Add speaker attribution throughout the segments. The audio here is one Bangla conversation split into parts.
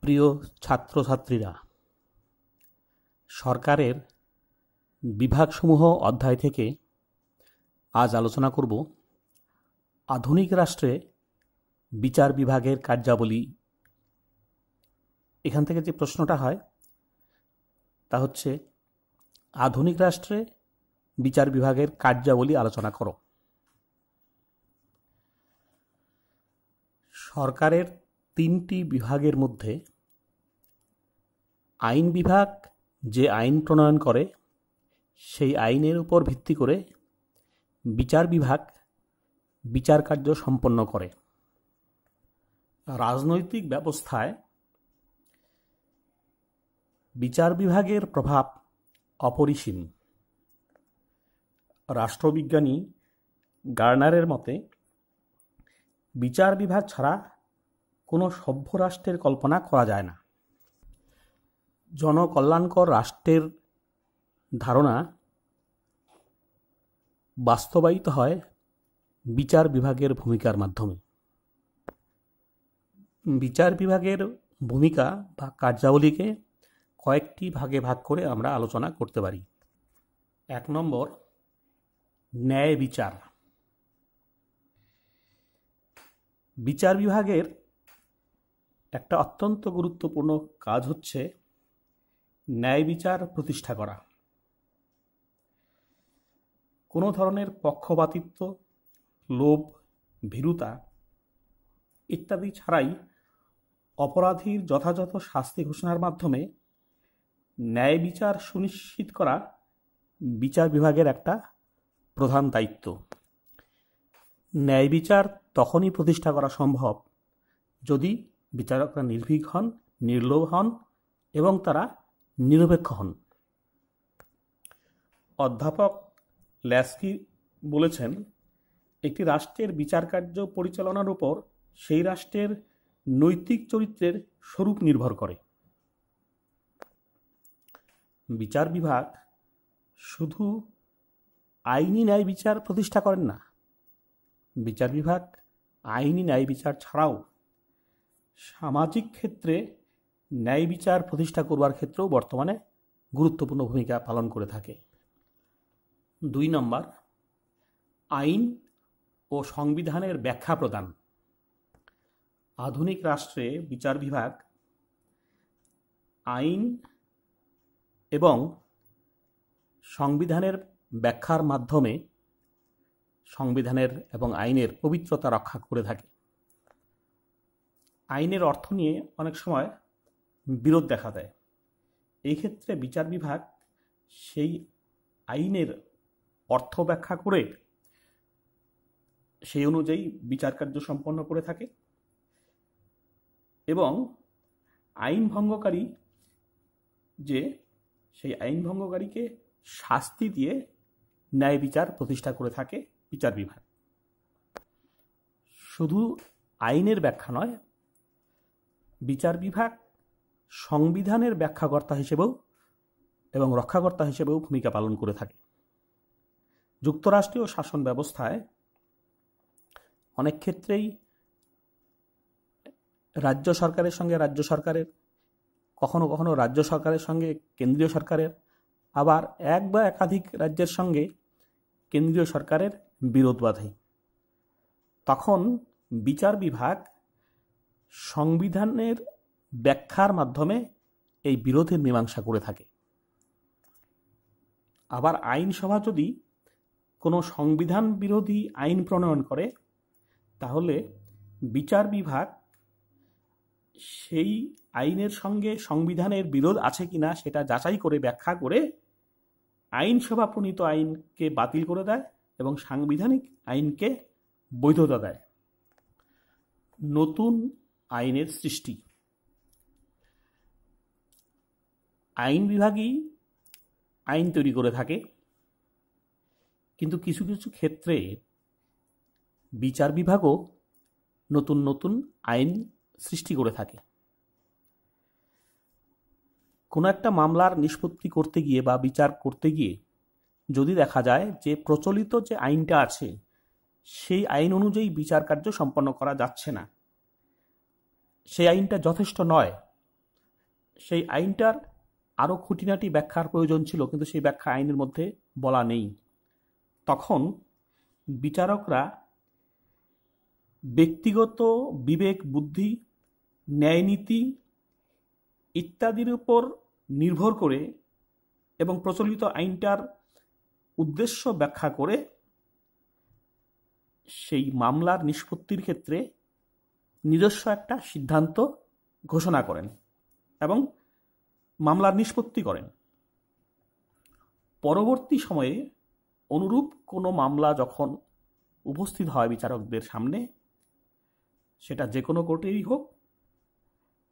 Speaker 1: প্রিয় ছাত্রছাত্রীরা, সরকারের বিভাগসমূহ অধ্যায় থেকে আজ আলোচনা করব আধুনিক রাষ্ট্রে বিচার বিভাগের কার্যাবলী। এখান থেকে যে প্রশ্নটা হয় তা হচ্ছে, আধুনিক রাষ্ট্রে বিচার বিভাগের কার্যাবলী আলোচনা করো। সরকারের তিনটি বিভাগের মধ্যে আইন বিভাগ যে আইন প্রণয়ন করে সেই আইনের উপর ভিত্তি করে বিচার বিভাগ বিচার কার্য সম্পন্ন করে। রাজনৈতিক ব্যবস্থায় বিচার বিভাগের প্রভাব অপরিসীম। রাষ্ট্রবিজ্ঞানী গার্নারের মতে, বিচার বিভাগ ছাড়া কোনো সভ্য রাষ্ট্রের কল্পনা করা যায় না। জনকল্যাণকর রাষ্ট্রের ধারণা বাস্তবায়িত হয় বিচার বিভাগের ভূমিকার মাধ্যমে। বিচার বিভাগের ভূমিকা বা কার্যাবলীকে কয়েকটি ভাগে ভাগ করে আমরা আলোচনা করতে পারি। ১ নম্বর, ন্যায় বিচার। বিচার বিভাগের একটা অত্যন্ত গুরুত্বপূর্ণ কাজ হচ্ছে ন্যায় বিচার প্রতিষ্ঠা করা। কোনো ধরনের পক্ষপাতিত্ব, লোভ, ভীরুতা ইত্যাদি ছাড়াই অপরাধীর যথাযথ শাস্তি ঘোষণার মাধ্যমে ন্যায় বিচার সুনিশ্চিত করা বিচার বিভাগের একটা প্রধান দায়িত্ব। ন্যায় বিচার তখনই প্রতিষ্ঠা করা সম্ভব যদি বিচারকরা নির্ভীক হন, নির্লোভ হন এবং তারা নিরপেক্ষ হন। অধ্যাপক ল্যাস্কি বলেছেন, একটি রাষ্ট্রের বিচার কার্য পরিচালনার উপর সেই রাষ্ট্রের নৈতিক চরিত্রের স্বরূপ নির্ভর করে। বিচার বিভাগ শুধু আইনি ন্যায় বিচার প্রতিষ্ঠা করেন না, বিচার বিভাগ আইনি ন্যায় বিচার ছাড়াও সামাজিক ক্ষেত্রে ন্যায় বিচার প্রতিষ্ঠা করবার ক্ষেত্রেও বর্তমানে গুরুত্বপূর্ণ ভূমিকা পালন করে থাকে। ২ নম্বর, আইন ও সংবিধানের ব্যাখ্যা প্রদান। আধুনিক রাষ্ট্রে বিচার বিভাগ আইন এবং সংবিধানের ব্যাখ্যার মাধ্যমে সংবিধানের এবং আইনের পবিত্রতা রক্ষা করে থাকে। আইনের অর্থ নিয়ে অনেক সময় বিরোধ দেখা দেয়। এই ক্ষেত্রে বিচার বিভাগ সেই আইনের অর্থ ব্যাখ্যা করে সেই অনুযায়ী বিচার কার্য সম্পন্ন করে থাকে এবং আইন ভঙ্গকারী সেই আইন ভঙ্গকারীকে শাস্তি দিয়ে ন্যায় বিচার প্রতিষ্ঠা করে থাকে বিচার বিভাগ। শুধু আইনের ব্যাখ্যা নয়, বিচার বিভাগ সংবিধানের ব্যাখ্যাকর্তা হিসেবেও এবং রক্ষাকর্তা হিসেবেও ভূমিকা পালন করে থাকে। যুক্তরাষ্ট্রীয় শাসন ব্যবস্থায় অনেক ক্ষেত্রেই রাজ্য সরকারের সঙ্গে রাজ্য সরকারের, কখনো কখনো রাজ্য সরকারের সঙ্গে কেন্দ্রীয় সরকারের, আবার এক বা একাধিক রাজ্যের সঙ্গে কেন্দ্রীয় সরকারের বিরোধ বাধে। তখন বিচার বিভাগ সংবিধানের ব্যাখ্যার মাধ্যমে এই বিরোধের মীমাংসা করে থাকে। আবার আইনসভা যদি কোনো সংবিধান বিরোধী আইন প্রণয়ন করে, তাহলে বিচার বিভাগ সেই আইনের সঙ্গে সংবিধানের বিরোধ আছে কিনা সেটা যাচাই করে ব্যাখ্যা করে আইনসভা প্রণীত আইনকে বাতিল করে দেয় এবং সাংবিধানিক আইনকে বৈধতা দেয়। নতুন আইনের সৃষ্টি। আইন বিভাগই আইন তৈরি করে থাকে, কিন্তু কিছু কিছু ক্ষেত্রে বিচার বিভাগও নতুন নতুন আইন সৃষ্টি করে থাকে। কোনো একটা মামলার নিষ্পত্তি করতে গিয়ে বা বিচার করতে গিয়ে যদি দেখা যায় যে প্রচলিত যে আইনটা আছে সেই আইন অনুযায়ী বিচার কার্য সম্পন্ন করা যাচ্ছে না, সেই আইনটা যথেষ্ট নয়, সেই আইনটার আরও খুঁটিনাটি ব্যাখ্যার প্রয়োজন ছিল, কিন্তু সেই ব্যাখ্যা আইনের মধ্যে বলা নেই। তখন বিচারকরা ব্যক্তিগত বিবেক বুদ্ধি, ন্যায়নীতি ইত্যাদির উপর নির্ভর করে এবং প্রচলিত আইনটার উদ্দেশ্য ব্যাখ্যা করে সেই মামলার নিষ্পত্তির ক্ষেত্রে নিজস্ব একটা সিদ্ধান্ত ঘোষণা করেন এবং মামলার নিষ্পত্তি করেন। পরবর্তী সময়ে অনুরূপ কোনো মামলা যখন উপস্থিত হয় বিচারকদের সামনে, সেটা যে কোনো কোর্টেরই হোক,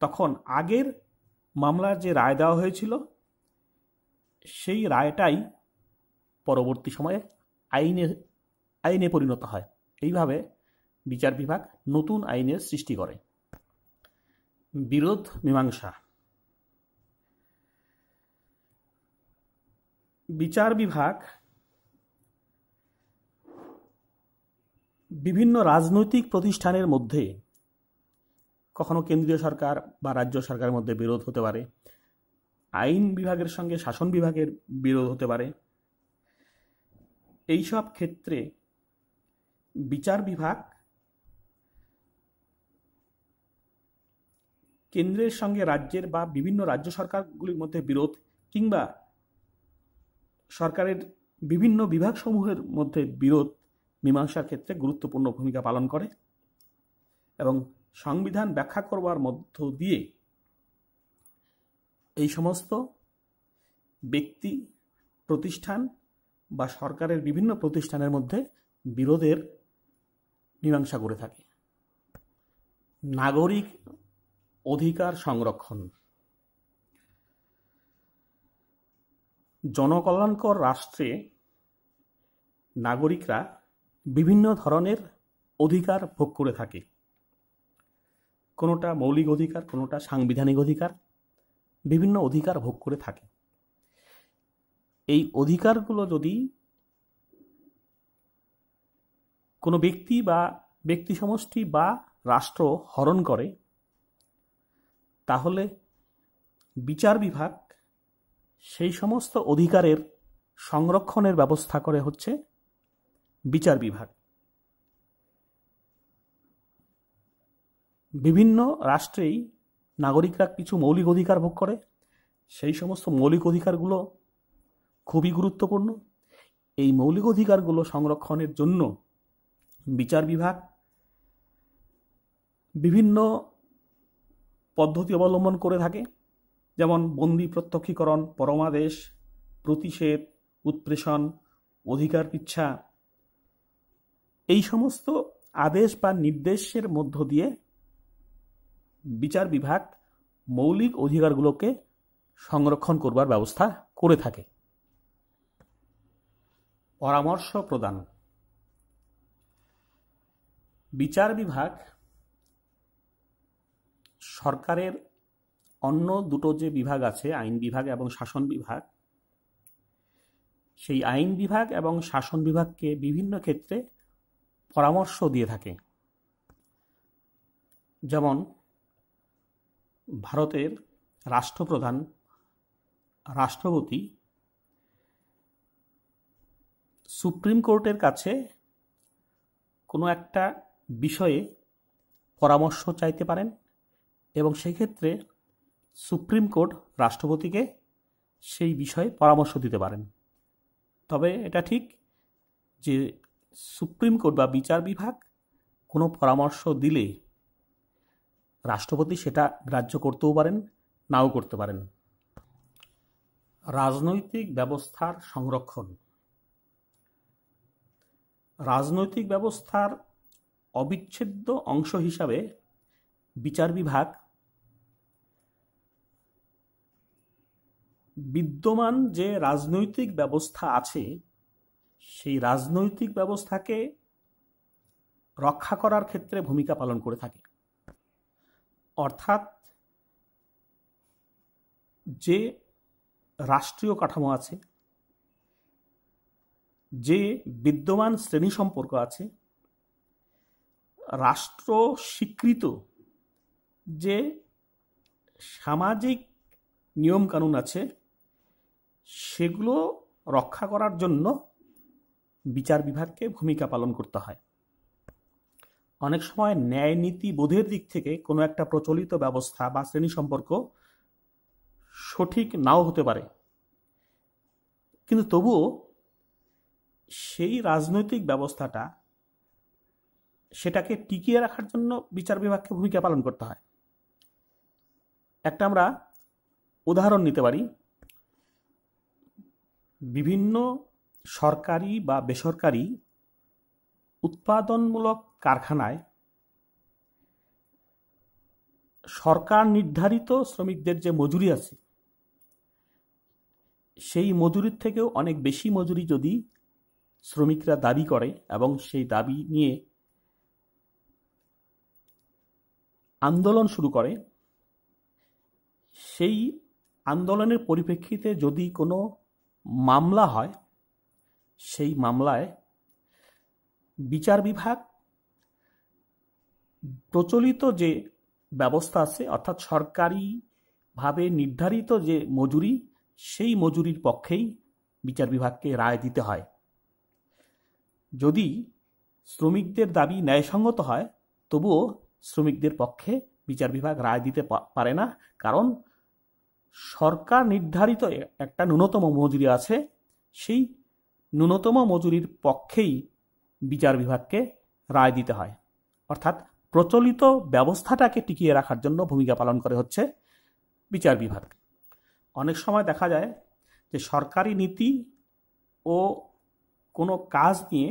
Speaker 1: তখন আগের মামলার যে রায় দেওয়া হয়েছিল সেই রায়টাই পরবর্তী সময়ে আইনে পরিণত হয়। এইভাবে বিচার বিভাগ নতুন আইনের সৃষ্টি করে। বিরোধ মীমাংসা। বিচার বিভাগ বিভিন্ন রাজনৈতিক প্রতিষ্ঠানের মধ্যে, কখনো কেন্দ্রীয় সরকার বা রাজ্য সরকারের মধ্যে বিরোধ হতে পারে, আইন বিভাগের সঙ্গে শাসন বিভাগের বিরোধ হতে পারে, এইসব ক্ষেত্রে বিচার বিভাগ কেন্দ্রের সঙ্গে রাজ্যের বা বিভিন্ন রাজ্য সরকারগুলির মধ্যে বিরোধ কিংবা সরকারের বিভিন্ন বিভাগসমূহের মধ্যে বিরোধ মীমাংসার ক্ষেত্রে গুরুত্বপূর্ণ ভূমিকা পালন করে এবং সংবিধান ব্যাখ্যা করবার মধ্য দিয়ে এই সমস্ত ব্যক্তি, প্রতিষ্ঠান বা সরকারের বিভিন্ন প্রতিষ্ঠানের মধ্যে বিরোধের মীমাংসা করে থাকে। নাগরিক অধিকার সংরক্ষণ। জনকল্যাণকর রাষ্ট্রে নাগরিকরা বিভিন্ন ধরনের অধিকার ভোগ করে থাকে। কোনোটা মৌলিক অধিকার, কোনোটা সাংবিধানিক অধিকার, বিভিন্ন অধিকার ভোগ করে থাকে। এই অধিকারগুলো যদি কোনো ব্যক্তি বা ব্যক্তি সমষ্টি বা রাষ্ট্র হরণ করে, তাহলে বিচার বিভাগ সেই সমস্ত অধিকারের সংরক্ষণের ব্যবস্থা করে হচ্ছে বিচার বিভাগ। বিভিন্ন রাষ্ট্রেই নাগরিকরা কিছু মৌলিক অধিকার ভোগ করে। সেই সমস্ত মৌলিক অধিকারগুলো খুবই গুরুত্বপূর্ণ। এই মৌলিক অধিকারগুলো সংরক্ষণের জন্য বিচার বিভাগ বিভিন্ন পদ্ধতি অবলম্বন করে থাকে, যেমন বন্দি প্রত্যক্ষীকরণ, পরমাদেশ, প্রতিষেধ, উৎপ্রেষণ, অধিকার পিচ্ছা। এই সমস্ত আদেশ বা নির্দেশের মধ্য দিয়ে বিচার বিভাগ মৌলিক অধিকারগুলোকে সংরক্ষণ করবার ব্যবস্থা করে থাকে। পরামর্শ প্রদান। বিচার বিভাগ সরকারের অন্য দুটো যে বিভাগ আছে, আইন বিভাগ এবং শাসন বিভাগ, সেই আইন বিভাগ এবং শাসন বিভাগকে বিভিন্ন ক্ষেত্রে পরামর্শ দিয়ে থাকে। যেমন ভারতের রাষ্ট্রপ্রধান, রাষ্ট্রপতি সুপ্রিম কোর্টের কাছে কোনো একটা বিষয়ে পরামর্শ চাইতে পারেন এবং সেই ক্ষেত্রে সুপ্রিম কোর্ট রাষ্ট্রপতিকে সেই বিষয়ে পরামর্শ দিতে পারেন। তবে এটা ঠিক যে সুপ্রিম কোর্ট বা বিচার বিভাগ কোনো পরামর্শ দিলে রাষ্ট্রপতি সেটা গ্রাহ্য করতেও পারেন, নাও করতে পারেন। রাজনৈতিক ব্যবস্থার সংরক্ষণ। রাজনৈতিক ব্যবস্থার অবিচ্ছেদ্য অংশ হিসাবে বিচার বিভাগ বিদ্যমান যে রাজনৈতিক ব্যবস্থা আছে সেই রাজনৈতিক ব্যবস্থাকে রক্ষা করার ক্ষেত্রে ভূমিকা পালন করে থাকে। অর্থাৎ যে রাষ্ট্রীয় কাঠামো আছে, যে বিদ্যমান শ্রেণী সম্পর্ক আছে, রাষ্ট্র স্বীকৃত যে সামাজিক নিয়মকানুন আছে, সেগুলো রক্ষা করার জন্য বিচার বিভাগকে ভূমিকা পালন করতে হয়। অনেক সময় ন্যায় নীতি বোধের দিক থেকে কোনো একটা প্রচলিত ব্যবস্থা বা শ্রেণী সম্পর্ক সঠিক নাও হতে পারে, কিন্তু তবুও সেই রাজনৈতিক ব্যবস্থাটা সেটাকে টিকিয়ে রাখার জন্য বিচার বিভাগকে ভূমিকা পালন করতে হয়। একটা আমরা উদাহরণ নিতে পারি। বিভিন্ন সরকারি বা বেসরকারি উৎপাদনমূলক কারখানায় সরকার নির্ধারিত শ্রমিকদের যে মজুরি আছে, সেই মজুরির থেকেও অনেক বেশি মজুরি যদি শ্রমিকরা দাবি করে এবং সেই দাবি নিয়ে আন্দোলন শুরু করে, সেই আন্দোলনের পরিপ্রেক্ষিতে যদি কোনো মামলা হয়, সেই মামলায় বিচার বিভাগ প্রচলিত যে ব্যবস্থা আছে, অর্থাৎ সরকারিভাবে নির্ধারিত যে মজুরি, সেই মজুরির পক্ষেই বিচার বিভাগকে রায় দিতে হয়। যদি শ্রমিকদের দাবি ন্যায়সঙ্গত হয়, তবুও শ্রমিকদের পক্ষে বিচার বিভাগ রায় দিতে পারে না, কারণ সরকার নির্ধারিত একটা ন্যূনতম মজুরি আছে, সেই ন্যূনতম মজুরির পক্ষেই বিচার বিভাগকে রায় দিতে হয়। অর্থাৎ প্রচলিত ব্যবস্থাটাকে টিকিয়ে রাখার জন্য ভূমিকা পালন করে হচ্ছে বিচার বিভাগ। অনেক সময় দেখা যায় যে সরকারি নীতি ও কোনো কাজ নিয়ে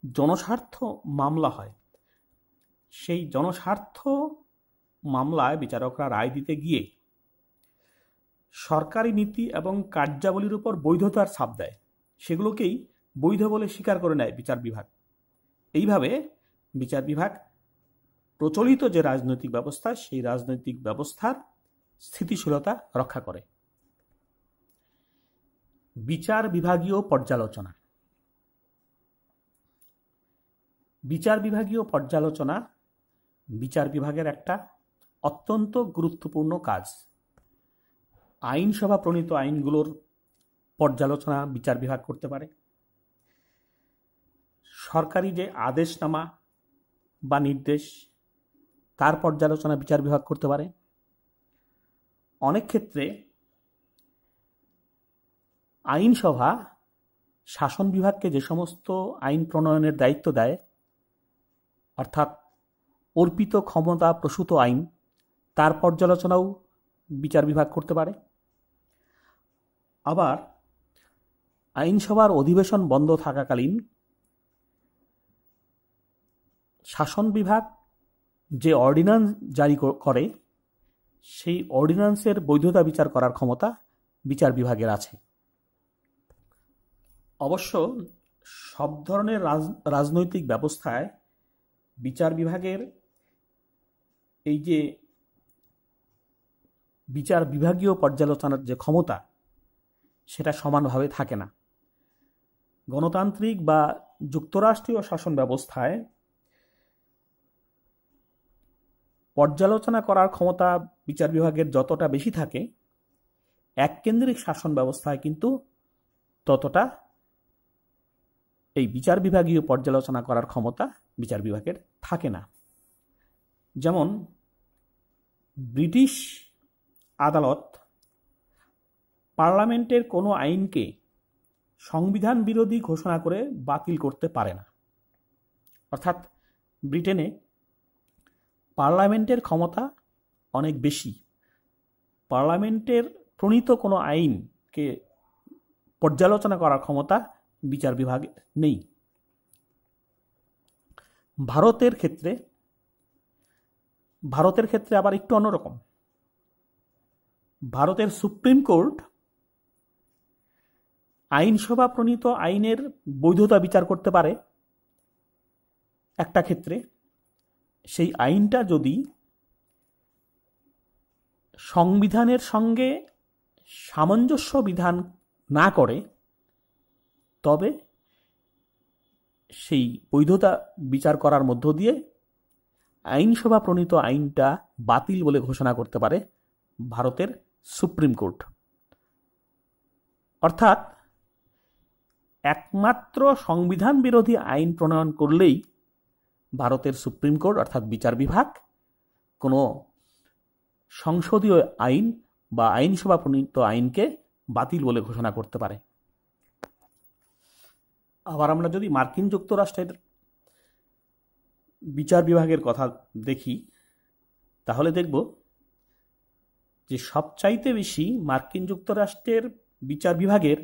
Speaker 1: জনস্বার্থ মামলা হয়, সেই জনস্বার্থ মামলায় বিচারকরা রায় দিতে গিয়ে সরকারি নীতি এবং কার্যাবলীর উপর বৈধতার ছাপ দেয়, সেগুলোকেই বৈধ বলে স্বীকার করে নেয় বিচার বিভাগ। এইভাবে বিচার বিভাগ প্রচলিত যে রাজনৈতিক ব্যবস্থা, সেই রাজনৈতিক ব্যবস্থার স্থিতিশীলতা রক্ষা করে। বিচার বিভাগীয় পর্যালোচনা। বিচার বিভাগীয় পর্যালোচনা বিচার বিভাগের একটা অত্যন্ত গুরুত্বপূর্ণ কাজ। আইনসভা প্রণীত আইনগুলোর পর্যালোচনা বিচার বিভাগ করতে পারে। সরকারি যে আদেশনামা বা নির্দেশ, তার পর্যালোচনা বিচার বিভাগ করতে পারে। অনেক ক্ষেত্রে আইনসভা শাসন বিভাগকে যে সমস্ত আইন প্রণয়নের দায়িত্ব দেয়, অর্থাৎ অর্পিত ক্ষমতা প্রসূত আইন, তার পর্যালোচনাও বিচার বিভাগ করতে পারে। আবার আইনসভার অধিবেশন বন্ধ থাকাকালীন শাসন বিভাগ যে অর্ডিন্যান্স জারি করে, সেই অর্ডিন্যান্সের বৈধতা বিচার করার ক্ষমতা বিচার বিভাগের আছে। অবশ্য সব ধরনের রাজনৈতিক ব্যবস্থায় বিচার বিভাগের এই যে বিচার বিভাগীয় পর্যালোচনার যে ক্ষমতা, সেটা সমানভাবে থাকে না। গণতান্ত্রিক বা যুক্তরাষ্ট্রীয় শাসন ব্যবস্থায় পর্যালোচনা করার ক্ষমতা বিচার বিভাগের যতটা বেশি থাকে, এককেন্দ্রিক শাসন ব্যবস্থায় কিন্তু ততটা এই বিচার বিভাগীয় পর্যালোচনা করার ক্ষমতা বিচার বিভাগের থাকে না। যেমন ব্রিটিশ আদালত পার্লামেন্টের কোনো আইনকে সংবিধান বিরোধী ঘোষণা করে বাতিল করতে পারে না। অর্থাৎ ব্রিটেনে পার্লামেন্টের ক্ষমতা অনেক বেশি। পার্লামেন্টের প্রণীত কোনো আইনকে পর্যালোচনা করার ক্ষমতা বিচার বিভাগে নেই। ভারতের ক্ষেত্রে আবার একটু অন্যরকম। ভারতের সুপ্রিম কোর্ট আইনসভা প্রণীত আইনের বৈধতা বিচার করতে পারে একটা ক্ষেত্রে। সেই আইনটা যদি সংবিধানের সঙ্গে সামঞ্জস্য বিধান না করে, তবে সেই বৈধতা বিচার করার মধ্য দিয়ে আইনসভা প্রণীত আইনটা বাতিল বলে ঘোষণা করতে পারে ভারতের সুপ্রিম কোর্ট। অর্থাৎ একমাত্র সংবিধান বিরোধী আইন প্রণয়ন করলেই ভারতের সুপ্রিম কোর্ট অর্থাৎ বিচার বিভাগ কোনো সংসদীয় আইন বা আইনসভা প্রণীত আইনকে বাতিল বলে ঘোষণা করতে পারে। আবার আমরা যদি মার্কিন যুক্তরাষ্ট্রের বিচার বিভাগের কথা দেখি তাহলে দেখব যে সবচাইতে বেশি মার্কিন যুক্তরাষ্ট্রের বিচার বিভাগের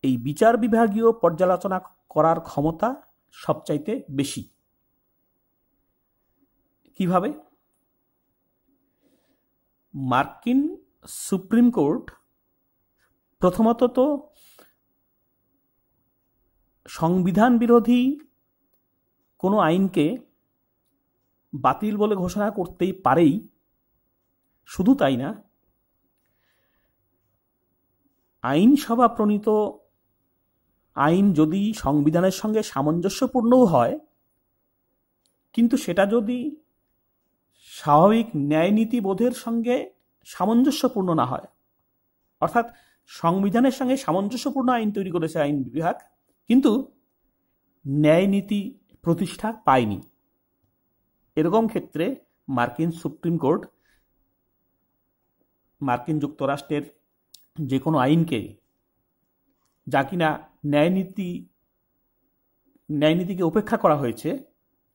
Speaker 1: এই বিচার বিভাগীয় পর্যালোচনা করার ক্ষমতা সবচাইতে বেশি। কিভাবে? মার্কিন সুপ্রিম কোর্ট প্রথমত তো সংবিধান বিরোধী কোনো আইনকে বাতিল বলে ঘোষণা করতেই পারেই, শুধু তাই না, আইনসভা প্রণীত আইন যদি সংবিধানের সঙ্গে সামঞ্জস্যপূর্ণও হয়, কিন্তু সেটা যদি স্বাভাবিক ন্যায়নীতিবোধের সঙ্গে সামঞ্জস্যপূর্ণ না হয়, অর্থাৎ সংবিধানের সঙ্গে সামঞ্জস্যপূর্ণ আইন তৈরি করেছে আইন বিভাগ কিন্তু ন্যায়নীতি প্রতিষ্ঠা পায়নি, এরকম ক্ষেত্রে মার্কিন সুপ্রিম কোর্ট মার্কিন যুক্তরাষ্ট্রের যে কোনো আইনকে, যা কিনা ন্যায়নীতিকে উপেক্ষা করা হয়েছে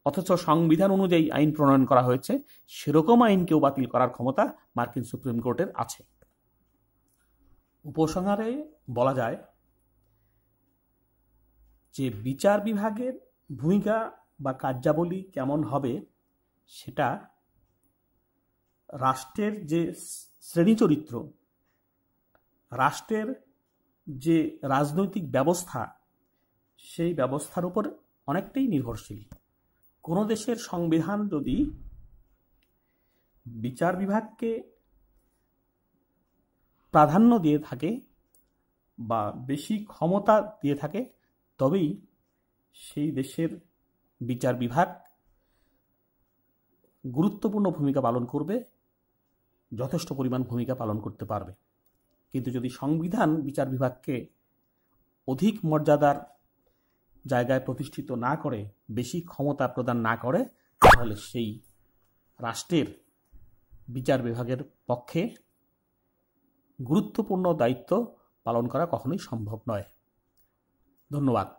Speaker 1: অথচ সংবিধান অনুযায়ী আইন প্রণয়ন করা হয়েছে, সেরকম আইনকেও বাতিল করার ক্ষমতা মার্কিন সুপ্রিম কোর্টের আছে। উপসংহারে বলা যায় যে বিচার বিভাগের ভূমিকা বা কার্যাবলী কেমন হবে সেটা রাষ্ট্রের যে শ্রেণী চরিত্র, রাষ্ট্রের যে রাজনৈতিক ব্যবস্থা, সেই ব্যবস্থার উপর অনেকটাই নির্ভরশীল। কোনো দেশের সংবিধান যদি বিচার বিভাগকে প্রাধান্য দিয়ে থাকে বা বেশি ক্ষমতা দিয়ে থাকে, তবেই সেই দেশের বিচার বিভাগ গুরুত্বপূর্ণ ভূমিকা পালন করবে, যথেষ্ট পরিমাণ ভূমিকা পালন করতে পারবে। কিন্তু যদি সংবিধান বিচার বিভাগকে অধিক মর্যাদার জায়গায় প্রতিষ্ঠিত না করে, বেশি ক্ষমতা প্রদান না করে, তাহলে সেই রাষ্ট্রের বিচার বিভাগের পক্ষে গুরুত্বপূর্ণ দায়িত্ব পালন করা কখনোই সম্ভব নয়। ধন্যবাদ।